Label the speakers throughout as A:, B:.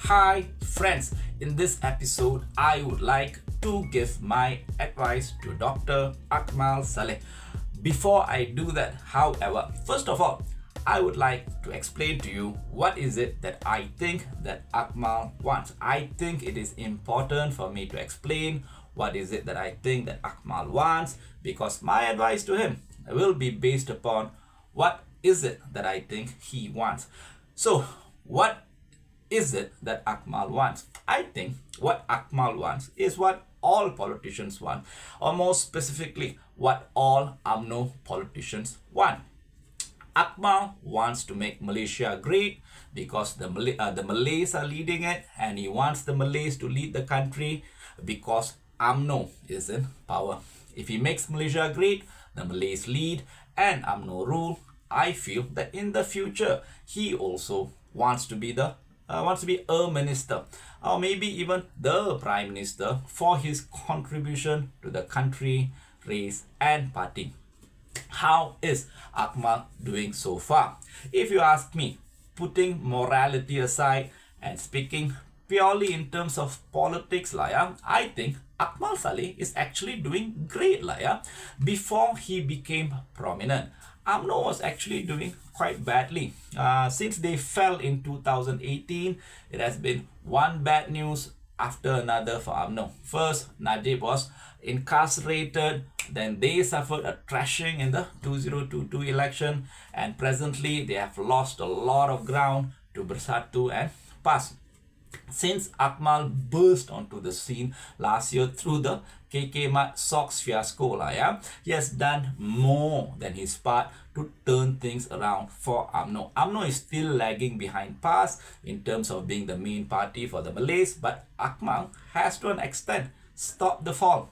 A: Hi friends, in this episode I would like to give my advice to Dr. Akmal Saleh. Before I do that, however, first of all, I would like to explain to you what is it that I think that Akmal wants. I think it is important for me to explain what is it that I think that Akmal wants, because my advice to him will be based upon what is it that I think he wants. So, what is it that Akmal wants? I think what Akmal wants is what all politicians want, or more specifically, what all UMNO politicians want. Akmal wants to make Malaysia great because the Malays are leading it, and he wants the Malays to lead the country because UMNO is in power. If he makes Malaysia great, the Malays lead and UMNO rule. I feel that in the future he also wants to be a minister, or maybe even the prime minister, for his contribution to the country, race and party. How is Akmal doing so far? If you ask me, putting morality aside and speaking purely in terms of politics, I think Akmal Saleh is actually doing great. Before he became prominent, UMNO was actually doing quite badly. Since they fell in 2018, it has been one bad news after another for UMNO. First, Najib was incarcerated, then they suffered a thrashing in the 2022 election, and presently they have lost a lot of ground to Bersatu and PAS. Since Akmal burst onto the scene last year through the KK Mart socks fiasco, he has done more than his part to turn things around for UMNO. UMNO is still lagging behind PAS in terms of being the main party for the Malays, but Akmal has to an extent stopped the fall.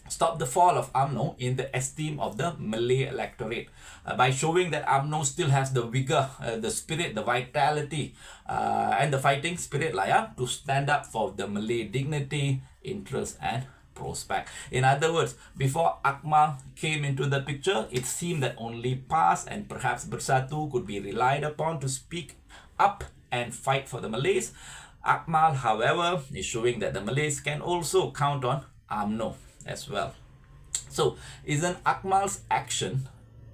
A: Stop the fall of UMNO in the esteem of the Malay electorate by showing that UMNO still has the vigor, the spirit, the vitality, and the fighting spirit to stand up for the Malay dignity, interest and prospect. In other words, before Akmal came into the picture, it seemed that only PAS and perhaps Bersatu could be relied upon to speak up and fight for the Malays. Akmal, however, is showing that the Malays can also count on UMNO as well. So, isn't Akmal's action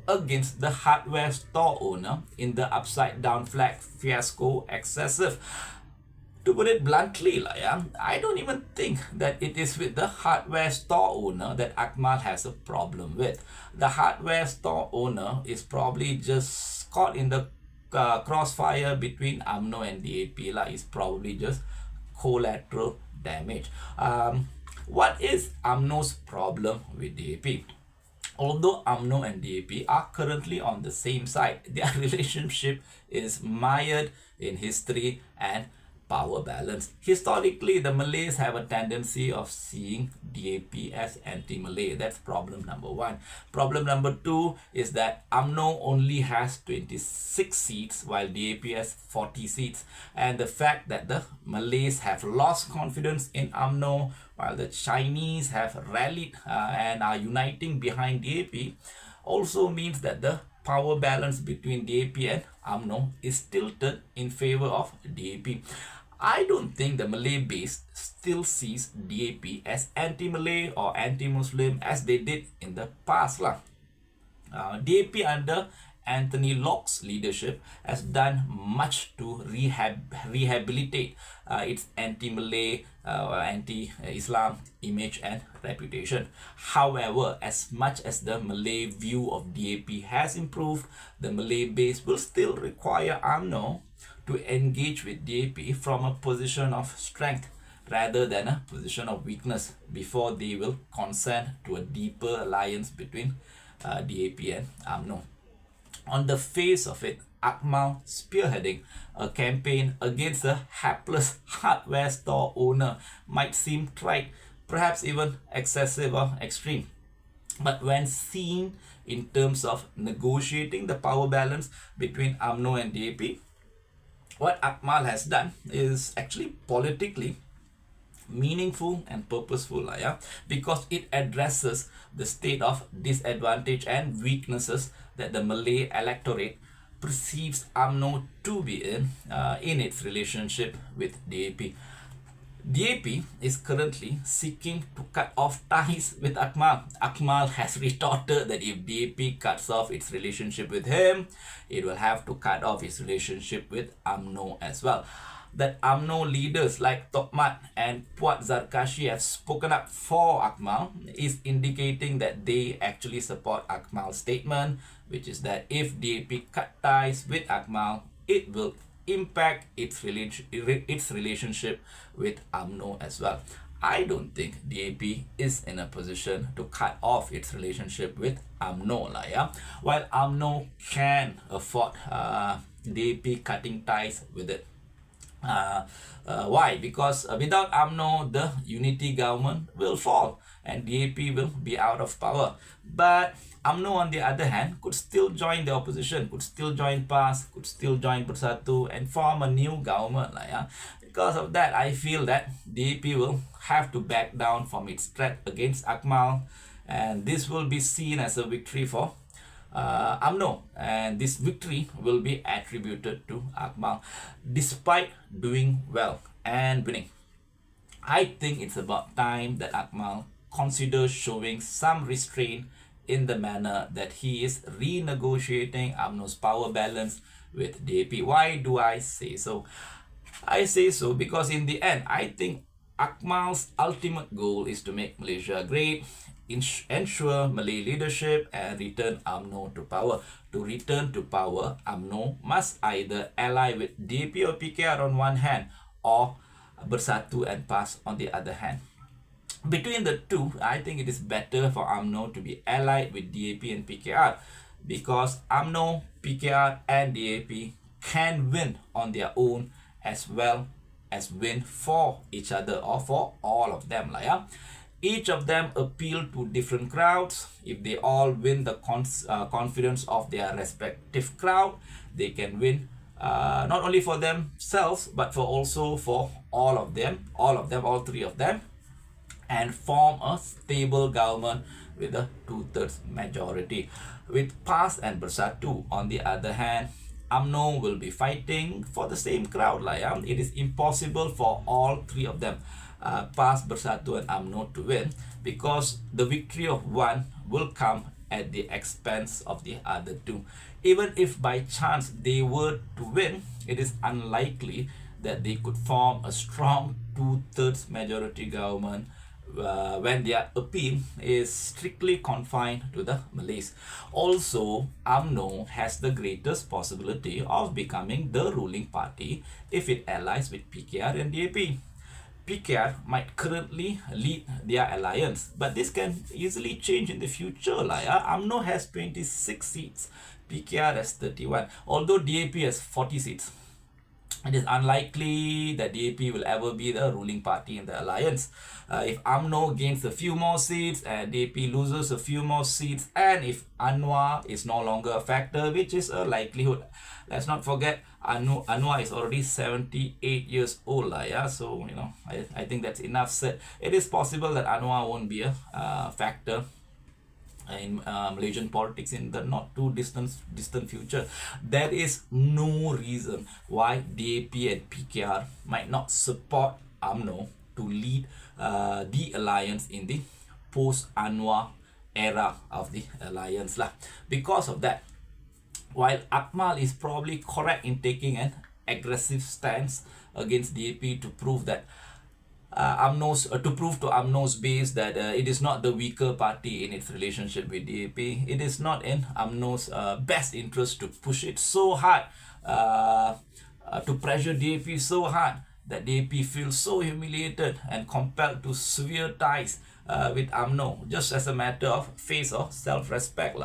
A: against the hardware store owner in the upside down flag fiasco excessive? To put it bluntly, I don't even think that it is with the hardware store owner that Akmal has a problem with. The hardware store owner is probably just caught in the crossfire between UMNO and DAP. It's probably just collateral damage. What is UMNO's problem with DAP? Although UMNO and DAP are currently on the same side, their relationship is mired in history and power balance. Historically, the Malays have a tendency of seeing DAP as anti-Malay. That's problem number one. Problem number two is that UMNO only has 26 seats while DAP has 40 seats. And the fact that the Malays have lost confidence in UMNO while the Chinese have rallied and are uniting behind DAP also means that the power balance between DAP and UMNO is tilted in favor of DAP. I don't think the Malay base still sees DAP as anti-Malay or anti-Muslim as they did in the past. DAP under Anthony Locke's leadership has done much to rehabilitate its anti-Malay, anti-Islam image and reputation. However, as much as the Malay view of DAP has improved, the Malay base will still require UMNO to engage with DAP from a position of strength rather than a position of weakness before they will consent to a deeper alliance between DAP and UMNO. On the face of it, Akmal spearheading a campaign against a hapless hardware store owner might seem trite, perhaps even excessive or extreme. But when seen in terms of negotiating the power balance between UMNO and DAP, what Akmal has done is actually politically meaningful and purposeful, because it addresses the state of disadvantage and weaknesses that the Malay electorate perceives UMNO to be in its relationship with DAP. DAP is currently seeking to cut off ties with Akmal. Akmal has retorted that if DAP cuts off its relationship with him, it will have to cut off its relationship with UMNO as well. That UMNO leaders like Tokmat and Puat Zarkashi have spoken up for Akmal is indicating that they actually support Akmal's statement, which is that if DAP cut ties with Akmal, it will impact its relationship with UMNO as well. I don't think DAP is in a position to cut off its relationship with UMNO. While UMNO can afford DAP cutting ties with it. Why? Because without UMNO, the unity government will fall and DAP will be out of power. But UMNO, on the other hand, could still join the opposition, could still join PAS, could still join Bersatu and form a new government. Because of that, I feel that DAP will have to back down from its threat against Akmal, and this will be seen as a victory for UMNO, and this victory will be attributed to Akmal despite doing well and winning. I think it's about time that Akmal considers showing some restraint in the manner that he is renegotiating UMNO's power balance with DAP. Why do I say so? I say so because in the end, I think Akmal's ultimate goal is to make Malaysia great, ensure Malay leadership and return UMNO to power. To return to power, UMNO must either ally with DAP or PKR on one hand or Bersatu and PAS on the other hand. Between the two, I think it is better for UMNO to be allied with DAP and PKR because UMNO, PKR and DAP can win on their own as well as win for each other or for all of them. Each of them appeal to different crowds. If they all win the confidence of their respective crowd, they can win not only for themselves but for also for all three of them, and form a stable government with a 2/3 majority. With PAS and Bersatu, on the other hand, UMNO will be fighting for the same crowd. It is impossible for all three of them, PAS, Bersatu and UMNO, to win because the victory of one will come at the expense of the other two. Even if by chance they were to win, it is unlikely that they could form a strong 2/3 majority government when their appeal is strictly confined to the Malays. Also, UMNO has the greatest possibility of becoming the ruling party if it allies with PKR and DAP. PKR might currently lead their alliance, but this can easily change in the future. UMNO has 26 seats, PKR has 31, although DAP has 40 seats. It is unlikely that DAP will ever be the ruling party in the alliance. If UMNO gains a few more seats and DAP loses a few more seats, and if Anwar is no longer a factor, which is a likelihood. Let's not forget Anwar is already 78 years old. So, I think that's enough said. It is possible that Anwar won't be a factor in Malaysian politics in the not too distant future. There is no reason why DAP and PKR might not support UMNO to lead the alliance in the post-Anwar era of the alliance. Because of that, while Akmal is probably correct in taking an aggressive stance against DAP to prove that to prove to UMNO's base that it is not the weaker party in its relationship with DAP. It is not in UMNO's best interest to push it so hard, to pressure DAP so hard that DAP feels so humiliated and compelled to sever ties with UMNO just as a matter of face or self-respect.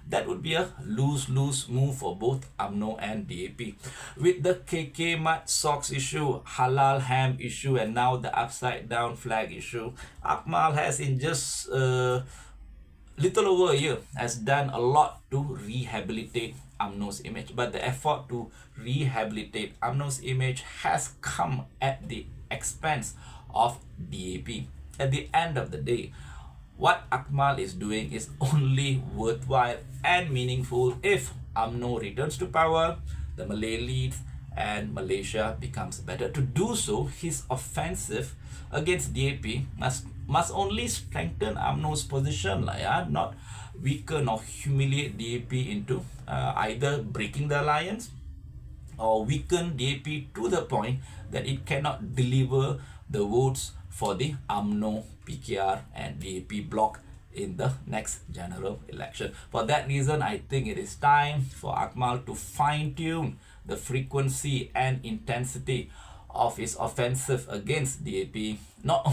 A: That would be a lose-lose move for both UMNO and DAP. With the KK Mart socks issue, Halal Ham issue, and now the upside down flag issue, Akmal has in just little over a year has done a lot to rehabilitate UMNO's image. But the effort to rehabilitate UMNO's image has come at the expense of DAP. At the end of the day, what Akmal is doing is only worthwhile and meaningful if UMNO returns to power, the Malay leads, and Malaysia becomes better. To do so, his offensive against DAP must only strengthen UMNO's position, not weaken or humiliate DAP into either breaking the alliance or weaken DAP to the point that it cannot deliver the votes for the UMNO, PKR and DAP bloc in the next general election. For that reason, I think it is time for Akmal to fine-tune the frequency and intensity of his offensive against DAP. Not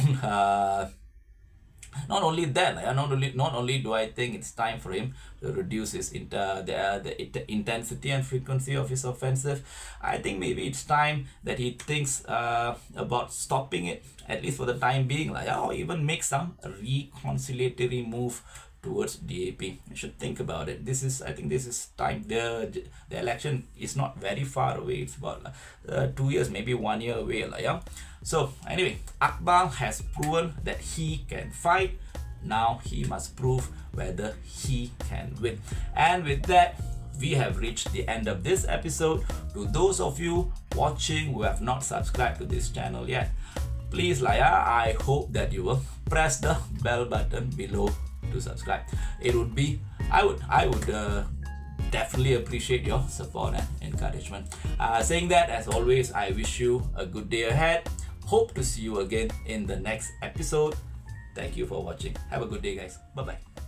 A: only that, not only do I think it's time for him to reduce his the intensity and frequency of his offensive, I think maybe it's time that he thinks about stopping it, at least for the time being, or even make some reconciliatory move towards DAP. You should think about it. I think this is time. The election is not very far away. It's about 2 years, maybe 1 year away. So anyway, Akmal has proven that he can fight. Now he must prove whether he can win. And with that, we have reached the end of this episode. To those of you watching who have not subscribed to this channel yet, please I hope that you will press the bell button below to subscribe. It would be, I would definitely appreciate your support and encouragement. Saying that, as always, I wish you a good day ahead. Hope to see you again in the next episode. Thank you for watching. Have a good day, guys. Bye bye.